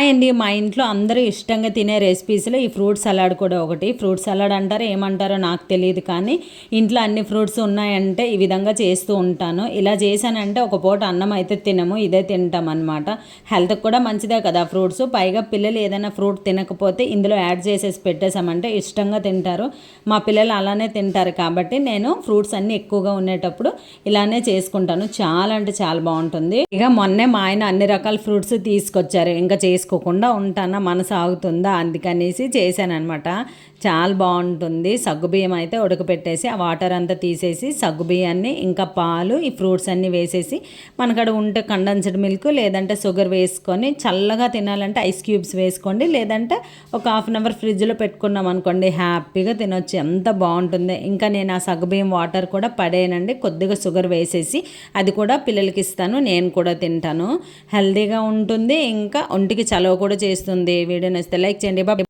Hi అండి. మా ఇంట్లో అందరూ ఇష్టంగా తినే రెసిపీస్లో ఈ ఫ్రూట్ సలాడ్ కూడా ఒకటి. ఫ్రూట్ సలాడ్ అంటారో ఏమంటారో నాకు తెలియదు, కానీ ఇంట్లో అన్ని ఫ్రూట్స్ ఉన్నాయంటే ఈ విధంగా చేస్తూ ఉంటాను. ఇలా చేశానంటే ఒక పూట అన్నం అయితే తినము, ఇదే తింటాం అనమాట. హెల్త్కి కూడా మంచిదే కదా ఫ్రూట్స్. పైగా పిల్లలు ఏదైనా ఫ్రూట్ తినకపోతే ఇందులో యాడ్ చేసేసి పెట్టేసామంటే ఇష్టంగా తింటారు. మా పిల్లలు అలానే తింటారు కాబట్టి నేను ఫ్రూట్స్ అన్నీ ఎక్కువగా ఉండేటప్పుడు ఇలానే చేసుకుంటాను. చాలా అంటే చాలా బాగుంటుంది. ఇక మొన్నే మా ఆయన అన్ని రకాల ఫ్రూట్స్ తీసుకొచ్చారు. ఇంకా చేసుకోకుండా ఉంటానా, మనసు ఆగుతుందా, అందుకనేసి చేశానమాట. చాలా బాగుంటుంది. సగ్గుబియ్యం అయితే ఉడకపెట్టేసి ఆ వాటర్ అంతా తీసేసి సగ్గుబియ్యాన్ని ఇంకా పాలు ఈ ఫ్రూట్స్ అన్నీ వేసేసి మనకడ ఉంటే కండెన్స్డ్ మిల్క్ లేదంటే షుగర్ వేసుకొని చల్లగా తినాలంటే ఐస్ క్యూబ్స్ వేసుకోండి, లేదంటే ఒక హాఫ్ అన్ అవర్ ఫ్రిడ్జ్లో పెట్టుకున్నాం అనుకోండి హ్యాపీగా తినొచ్చు. ఎంత బాగుంటుంది. ఇంకా నేను ఆ సగ్గుబియ్యం వాటర్ కూడా పడేయనండి, కొద్దిగా షుగర్ వేసేసి అది కూడా పిల్లలకి ఇస్తాను, నేను కూడా తింటాను. హెల్తీగా ఉంటుంది, ఇంకా ఒంటికి చలవ కూడా చేస్తుంది. వీడియో నచ్చితే లైక్ చేయండి. బాయ్.